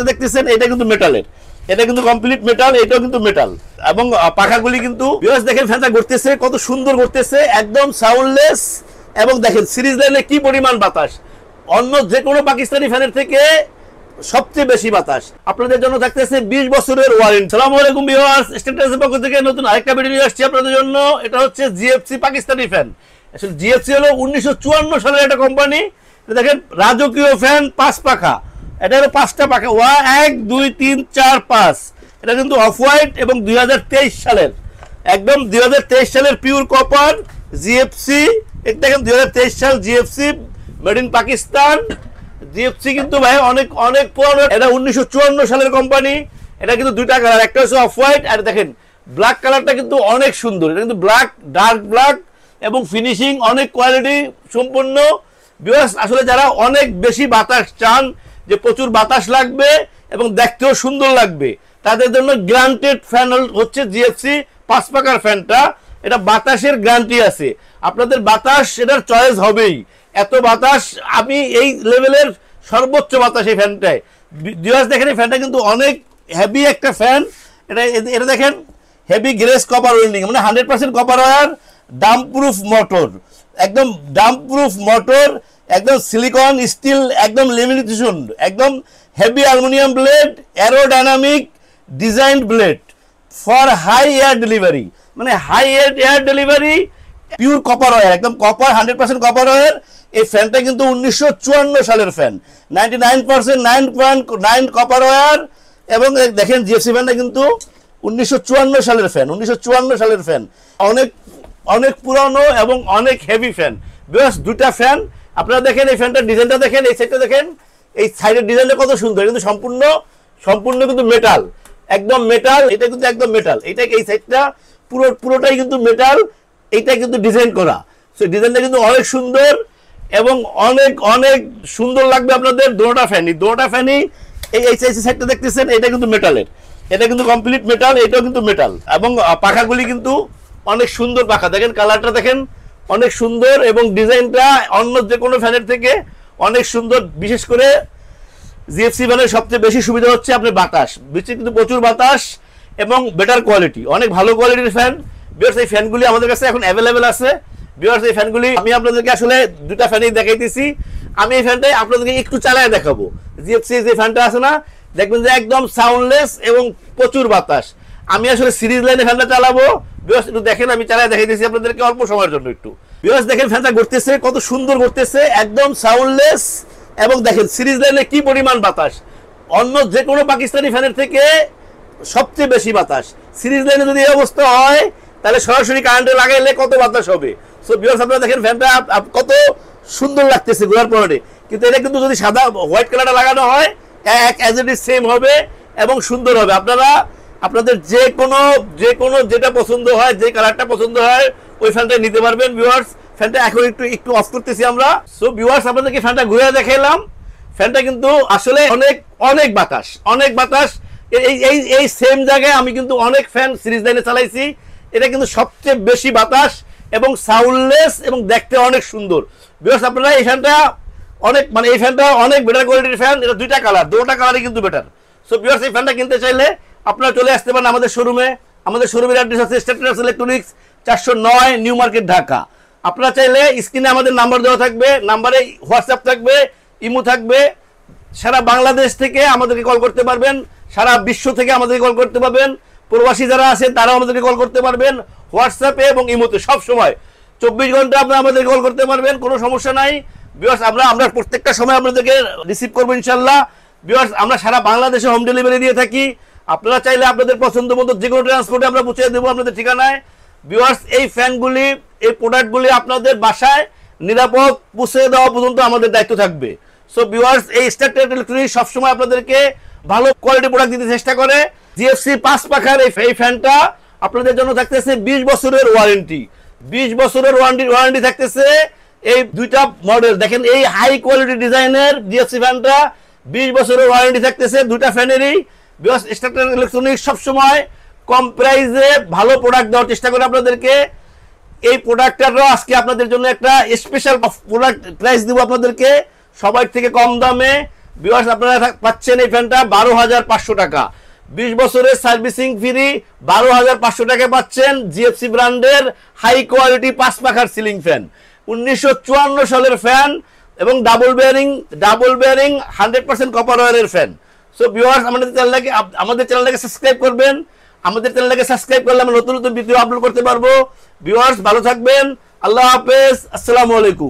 দেখতেছেন এটা কিন্তু মেটালের, এটা কিন্তু কমপ্লিট মেটাল, এটাও কিন্তু মেটাল এবং পাখাগুলি কিন্তু দেখেন ফ্যানটা ঘুরতেছে কত সুন্দর ঘুরতেছে, একদম সাউন্ডলেস। এবং দেখেন সিরিজ লাইনে কি পরিমাণ বাতাস, অন্য যে কোনো পাকিস্তানি ফ্যানের থেকে সবচেয়ে বেশি বাতাস। আপনাদের জন্য থাকতেছে 20 বছরের ওয়ারেন্টি। আসসালামু আলাইকুম ভিউয়ার্স, স্ট্যাটাসের পক্ষ থেকে নতুন আরেকটা ভিডিও নিয়ে আসছি আপনাদের জন্য। এটা হচ্ছে জিএফসি পাকিস্তানি ফ্যান। আসলে জিএফসি হলো 1954 সালের একটা কোম্পানি। দেখেন রাজকীয় ফ্যান, 5 পাখা, এটা হলো 5টা পাখা, 1 2 3 4 5। এটা কিন্তু অফ হোয়াইট এবং 2023 সালের, একদম 2023 সালের পিওর কপার জিএফসি। দেখেন 2023 সাল GFC, made in Pakistan. GFC কিন্তু ভাই অনেক অনেক পুরনো। এটা 1954 সালের কোম্পানি। এটা কিন্তু দুইটা কালার, একটা হচ্ছে অফ হোয়াইট, আর দেখেন ব্ল্যাক কালারটা কিন্তু অনেক সুন্দর। এটা কিন্তু ব্ল্যাক, ডার্ক ব্ল্যাক এবং ফিনিশিং অনেক কোয়ালিটি সম্পূর্ণ। ভিউয়ার্স আসলে যারা অনেক বেশি বাতাস চান, যে প্রচুর বাতাস লাগবে এবং দেখতেও সুন্দর লাগবে, তাদের জন্য গ্যারান্টেড ফ্যান হচ্ছে জিএফসি 5 পাখার ফ্যানটা। এটা বাতাসের গ্যারান্টি আছে, আপনাদের বাতাস এটার চয়েস হবেই। এত বাতাস, আমি এই লেভেলের সর্বোচ্চ বাতাস এই ফ্যানটায়। ভিউয়ার্স দেখেন এই ফ্যানটা কিন্তু অনেক হেভি একটা ফ্যান। এটা দেখেন হেভি গ্রেস কপার ওয়েল্ডিং, মানে 100% copper wire, damp proof motor, একদম ডাম্প প্রুফ মোটর, একদম সিলিকন স্টিল, একদম লেমিনেশন, একদম heavy aluminium blade, aerodynamic design blade for high air delivery, মানে high air delivery, pure copper wire, একদম copper, 100% copper wire. এই ফ্যানটা কিন্তু 1954 সালের ফ্যান, 99% 9.9 কপার ওয়্যার। এবং দেখেন জিএফসি ফ্যানটা কিন্তু 1954 সালের ফ্যান, 1954 সালের ফ্যান, অনেক অনেক পুরানো এবং অনেক হেভি ফ্যান। বেশ দুটা ফ্যান আপনারা দেখেন। এই ফ্যানটার ডিজাইনটা দেখেন, এই সাইডটা দেখেন, এই সাইডের ডিজাইনটা কত সুন্দর, কিন্তু সম্পূর্ণ কিন্তু মেটাল, একদম মেটাল। এটা কিন্তু একদম মেটাল, এইটা এই সাইডটা পুরোটাই কিন্তু মেটাল। এইটা কিন্তু ডিজাইন করা, সেই ডিজাইনটা কিন্তু অনেক সুন্দর এবং অনেক অনেক সুন্দর লাগবে আপনাদের। দুটোটা ফ্যানই এই সাইডটা দেখতেছেন, এটা কিন্তু মেটালের, এটা কিন্তু কমপ্লিট মেটাল, এটাও কিন্তু মেটাল। এবং পাখাগুলি কিন্তু অনেক সুন্দর পাখা, দেখেন কালারটা দেখেন অনেক সুন্দর এবং ডিজাইনটা অন্য যে কোনো ফ্যানের থেকে অনেক সুন্দর। বিশেষ করে জিএফসি ফ্যানের সবচেয়ে বেশি সুবিধা হচ্ছে আপনার বাতাস, কিন্তু প্রচুর বাতাস এবং বেটার কোয়ালিটি, অনেক ভালো কোয়ালিটির ফ্যান। ভিউয়ার্স এই ফ্যানগুলি আমাদের কাছে এখন অ্যাভেলেবেল আছে। ভিউয়ার্স এই ফ্যানগুলি আমি আপনাদেরকে আসলে দুটা ফ্যানই দেখাইতেছি। আমি এই ফ্যানটাই আপনাদেরকে একটু চালায় দেখাবো। জিএফসি যে ফ্যানটা আছে না, দেখবেন যে একদম সাউন্ডলেস এবং প্রচুর বাতাস। আমি আসলে সিরিজ লাইনে ফ্যানটা চালাবো। ভিউয়ার্স একটু দেখেন, আমি চালায় দেখাইতেছি আপনাদেরকে অল্প সময়ের জন্য একটু। ভিউয়ার্স দেখেন ফ্যানটা ঘুরতেছে কত সুন্দর ঘুরতেছে, একদম সাউন্ডলেস। এবং দেখেন সিরিজ লাইনে কি পরিমাণ বাতাস, অন্য যে কোনো পাকিস্তানি ফ্যানের থেকে সবচেয়ে বেশি বাতাস। সিরিজ লাইনে যদি এই অবস্থা হয়, তাহলে সরাসরি কারেন্টে লাগাইলে কত বাতাস হবে। সো ভিউয়ার্স আপনারা দেখেন ফ্যানটা কত সুন্দর লাগতেছে ঘোরার পরে। কিন্তু এটা কিন্তু যদি সাদা হোয়াইট কালারটা লাগানো হয়, অ্যাজ ইট ইজ সেম হবে এবং সুন্দর হবে। আপনারা আপনাদের যে কোনো যেটা পছন্দ হয়, যে কালারটা পছন্দ হয়, ওই ফ্যানটা নিতে পারবেন। ভিউয়ার্স ফ্যানটা এখন একটু অফ করতেছি আমরা। সো ভিউয়ার্স আপনাদেরকে ফ্যানটা ঘুরে দেখাইলাম। ফ্যানটা কিন্তু আসলে অনেক বাতাস, অনেক বাতাস। এই সেম জায়গায় আমি কিন্তু অনেক ফ্যান সিরিজ লাইনে চালাইছি। এটা কিন্তু সবচেয়ে বেশি বাতাস এবং সাউন্ডলেস এবং দেখতে অনেক সুন্দর। ভিউয়ার্স আপনারা এই ফ্যানটা এই ফ্যানটা অনেক বেটার কোয়ালিটির ফ্যান। এটা দুইটা কালারই কিন্তু বেটার। সো ভিউয়ার্স এই ফ্যানটা কিনতে চাইলে আপনারা চলে আসতে পারেন আমাদের শোরুমে। আমাদের শোরুমের অ্যাড্রেস আছে status electronics, 409 new market, Dhaka. আপনারা চাইলে স্ক্রিনে আমাদের নাম্বার দেওয়া থাকবে, নাম্বারে হোয়াটসঅ্যাপ থাকবে, ইমো থাকবে। সারা বাংলাদেশ থেকে আমাদেরকে কল করতে পারবেন, সারা বিশ্ব থেকে আমাদেরকে কল করতে পারবেন। প্রবাসী যারা আছেন তারাও আমাদেরকে কল করতে পারবেন হোয়াটসঅ্যাপে এবং ইমোতে, সব সময় 24 ঘন্টা আপনারা আমাদেরকে কল করতে পারবেন, কোনো সমস্যা নাই। ভিউয়ার্স আমরা প্রত্যেকটা সময় আপনাদেরকে রিসিভ করবো ইনশাল্লাহ। ভিউয়ার্স আমরা সারা বাংলাদেশে হোম ডেলিভারি দিয়ে থাকি। আপনারা চাইলে আপনাদের পছন্দ মতো যে কোনো ট্রান্সপোর্টে আমরা পৌঁছে দেবো আপনাদের ঠিকানায়। ভিউয়ার্স এই ফ্যানগুলি, এই প্রোডাক্টগুলি আপনাদের বাসায় নিরাপদ পৌঁছে দেওয়া পর্যন্ত আমাদের দায়িত্ব থাকবে। সো ভিউয়ার্স এই স্ট্যাটাস ইলেকট্রনিক্স সবসময় আপনাদেরকে ভালো কোয়ালিটি প্রোডাক্ট দিতে চেষ্টা করে। জিএফসি 5 পাখার এই ফ্যানটা আপনাদের জন্য থাকতেছে 20 বছরের ওয়ারেন্টি, 20 বছরের ওয়ারেন্টি থাকতেছে। এই দুইটা মডেল দেখেন, এই হাই কোয়ালিটি ডিজাইনের জিএফসি ফ্যানটা 20 বছরের ওয়ারেন্টি থাকতেছে দুটা ফ্যানেরই। স্ট্যাটাস ইলেকট্রনিক্স সবসময় কম প্রাইসে ভালো প্রোডাক্ট দেওয়ার চেষ্টা করে আপনাদেরকে। এই প্রোডাক্টটারও আজকে আপনাদের জন্য একটা স্পেশাল প্রোডাক্ট প্রাইস দেবো আপনাদেরকে, সবার থেকে কম দামে ভিউয়ার্স আপনারা পাচ্ছেন এই ফ্যানটা 12,500 টাকা, 20 বছরের সার্ভিসিং ফ্রি 12,500 টাকা পাচ্ছেন। জিএফসি ব্র্যান্ডের হাই কোয়ালিটি 5 পাখার সিলিং ফ্যান, 1954 সালের ফ্যান এবং ডাবল বেয়ারিং 100% কপার ওয়্যারের ফ্যান। সো ভিউয়ার্স আমাদের চ্যানেলটাকে সাবস্ক্রাইব করবেন, আমাদের চ্যানেলটাকে সাবস্ক্রাইব করলে আমরা নতুন নতুন ভিডিও আপলোড করতে পারবো। ভিউয়ার্স ভালো থাকবেন, আল্লাহ হাফেজ, আসসালামু আলাইকুম।